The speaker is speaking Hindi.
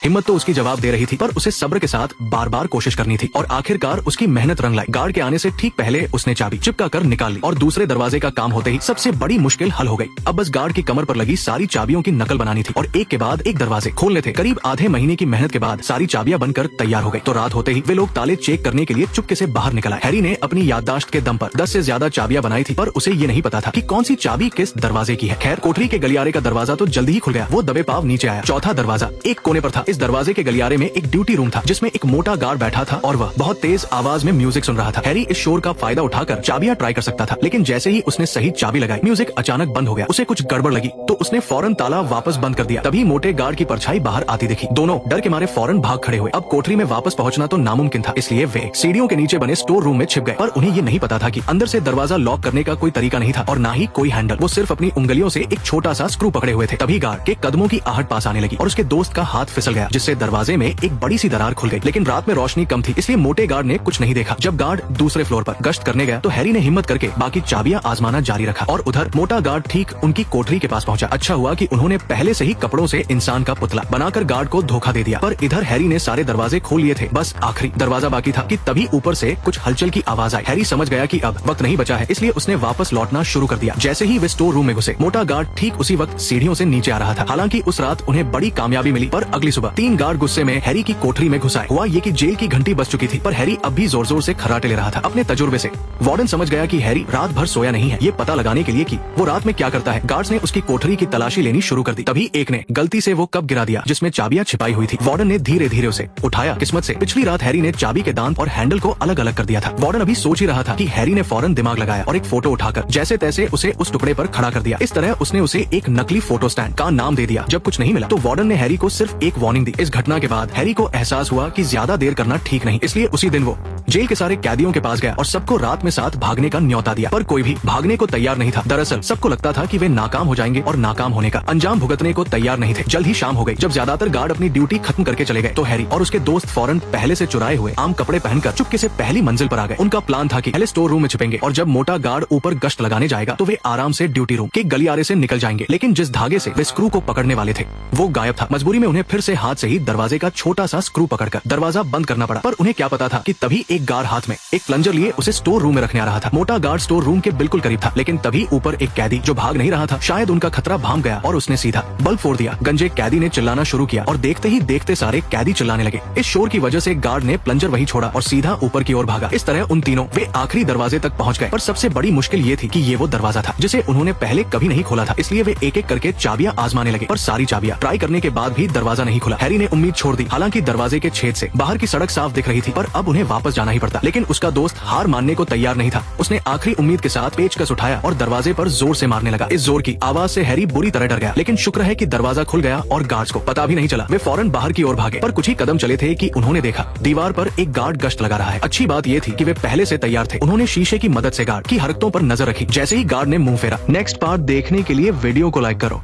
हिम्मत तो उसकी जवाब दे रही थी, पर उसे सब्र के साथ बार बार कोशिश करनी थी और आखिरकार उसकी मेहनत रंग लाई। गार्ड के आने से ठीक पहले उसने चाबी चिपका कर निकाल ली और दूसरे दरवाजे का काम होते ही सबसे बड़ी मुश्किल हल हो गई। अब बस गार्ड की कमर पर लगी सारी चाबियों की नकल बनानी थी और एक के बाद एक दरवाजे खोलने थे। करीब आधे महीने की मेहनत के बाद सारी चाबियां बनकर तैयार हो गई। तो रात होते ही वे लोग ताले चेक करने के लिए चुपके से बाहर निकल आए। हैरी ने अपनी याददाश्त के दम पर 10 से ज्यादा चाबियां बनाई थी, पर उसे ये नहीं पता था कि कौन सी चाबी किस दरवाजे की है। खैर, कोठरी के गलियारे का दरवाजा तो जल्दी ही खुल गया। वो दबे पाव नीचे आया। चौथा दरवाजा एक कोने पर था। इस दरवाजे के गलियारे में एक ड्यूटी रूम था जिसमें एक मोटा गार्ड बैठा था और वह बहुत तेज आवाज में म्यूजिक सुन रहा था। हैरी इस शोर का फायदा उठाकर चाबियां ट्राई कर सकता था, लेकिन जैसे ही उसने सही चाबी लगाई, म्यूजिक अचानक बंद हो गया। उसे कुछ गड़बड़ लगी तो उसने फौरन ताला वापस बंद कर दिया। तभी मोटे गार्ड की परछाई बाहर आती दिखी। दोनों डर के मारे फौरन भाग खड़े हुए। अब कोठरी में वापस पहुंचना तो नामुमकिन था, इसलिए वे सीढ़ियों के नीचे बने स्टोर रूम में छिप गए। पर उन्हें ये नहीं पता था कि अंदर से दरवाजा लॉक करने का कोई तरीका नहीं था और ना ही कोई हैंडल। वो सिर्फ अपनी उंगलियों से एक छोटा सा स्क्रू पकड़े हुए थे। तभी गार्ड के कदमों की आहट पास आने लगी और उसके दोस्त का हाथ फिसल गया, जिससे दरवाजे में एक बड़ी सी दरार खुल गई। लेकिन रात में रोशनी कम थी, इसलिए मोटे गार्ड ने कुछ नहीं देखा। जब गार्ड दूसरे फ्लोर पर गश्त करने गया तो हैरी ने हिम्मत करके बाकी चाबियां आजमाना जारी रखा और उधर मोटा गार्ड ठीक उनकी कोठरी के पास पहुंचा। अच्छा हुआ कि उन्होंने पहले से ही कपड़ों से इंसान का पुतला बनाकर गार्ड को धोखा दे दिया। पर इधर हैरी ने सारे दरवाजे खोल लिए थे, बस आखिरी दरवाजा बाकी था कि तभी ऊपर से कुछ हलचल की आवाज आई। हैरी समझ गया कि अब वक्त नहीं बचा है, इसलिए उसने वापस लौटना शुरू कर दिया। जैसे ही वे स्टोर रूम में घुसे, मोटा गार्ड ठीक उसी वक्त सीढ़ियों से नीचे आ रहा था। हालांकि उस रात उन्हें बड़ी कामयाबी मिली, पर अगली सुबह 3 गार्ड गुस्से में हैरी की कोठरी में घुस आए। हुआ ये कि जेल की घंटी बज चुकी थी, पर हैरी अब भी जोर जोर से खर्राटे ले रहा था। अपने तजुर्बे से वार्डन समझ गया कि हैरी रात भर सोया नहीं है, ये पता लगाने के लिए कि वो रात में क्या करता है। गार्ड्स ने उसकी कोठरी की तलाशी लेनी शुरू कर दी। तभी एक ने गलती से वो कप गिरा दिया जिसमें चाबियां छिपाई हुई थी। वार्डन ने धीरे धीरे उसे उठाया। किस्मत से पिछली रात हैरी ने चाबी के दांत और हैंडल को अलग अलग कर दिया था। वार्डन अभी सोच ही रहा था कि हैरी ने फौरन दिमाग लगाया और एक फोटो उठाकर जैसे तैसे उसे उस टुकड़े पर खड़ा कर दिया। इस तरह उसने उसे एक नकली फोटो स्टैंड का नाम दे दिया। जब कुछ नहीं मिला तो वार्डन ने हैरी को सिर्फ एक वार्निंग दी। इस घटना के बाद हैरी को एहसास हुआ कि ज्यादा देर करना ठीक नहीं, इसलिए उसी दिन वो जेल के सारे कैदियों के पास गया और सबको रात में साथ भागने का न्योता दिया। पर कोई भी भागने को तैयार नहीं था। दरअसल सबको लगता था कि वे नाकाम हो जाएंगे और नाकाम होने का अंजाम भुगतने को तैयार नहीं थे। जल्द ही शाम हो गई। जब ज्यादातर गार्ड अपनी ड्यूटी खत्म करके चले गए तो हैरी और उसके दोस्त फौरन पहले से चुराए हुए आम कपड़े पहनकर चुपके से पहली मंजिल पर आ गए। उनका प्लान था कि पहले स्टोर रूम में छिपेंगे और जब मोटा गार्ड ऊपर गश्त लगाने जाएगा तो वे आराम से ड्यूटी रूम के गलियारे से निकल जाएंगे। लेकिन जिस धागे से वे स्क्रू को पकड़ने वाले थे वो गायब था। मजबूरी में उन्हें फिर से हाथ से ही दरवाजे का छोटा सा स्क्रू पकड़कर दरवाजा बंद करना पड़ा। पर उन्हें क्या पता था कि तभी एक गार्ड हाथ में एक प्लंजर लिए उसे स्टोर रूम में रखने आ रहा था। मोटा गार्ड स्टोर रूम के बिल्कुल करीब था, लेकिन तभी ऊपर एक कैदी जो भाग नहीं रहा था, शायद उनका खतरा भांप गया और उसने सीधा बल्ब फोड़ दिया। गंजे कैदी ने चिल्लाना शुरू किया और देखते ही देखते सारे कैदी चिल्लाने लगे। इस शोर की वजह से गार्ड ने प्लंजर वहीं छोड़ा और सीधा ऊपर की ओर भागा। इस तरह उन तीनों वे आखिरी दरवाजे तक पहुंच गए। पर सबसे बड़ी मुश्किल ये थी कि ये वो दरवाजा था जिसे उन्होंने पहले कभी नहीं खोला था, इसलिए वे एक एक करके चाबियां आजमाने लगे। पर सारी चाबियां ट्राई करने के बाद भी दरवाजा नहीं खुला। हैरी ने उम्मीद छोड़ दी। हालांकि दरवाजे के छेद से बाहर की सड़क साफ दिख रही थी, पर अब उन्हें वापस जाना ही पड़ता। लेकिन उसका दोस्त हार मानने को तैयार नहीं था। उसने आखिरी उम्मीद के साथ पेचकस उठाया और दरवाजे पर जोर से मारने लगा। इस जोर की आवाज से हैरी बुरी तरह डर गया, लेकिन शुक्र है कि दरवाजा खुल गया और गार्ड्स को पता भी नहीं चला। वे फौरन बाहर की ओर भागे। पर कुछ ही कदम चले थे कि उन्होंने देखा दीवार पर एक गार्ड गश्त लगा रहा है। अच्छी बात ये थी कि वे पहले से तैयार थे। उन्होंने शीशे की मदद से गार्ड की हरकतों पर नजर रखी। जैसे ही गार्ड ने मुंह फेरा। नेक्स्ट पार्ट देखने के लिए वीडियो को लाइक करो।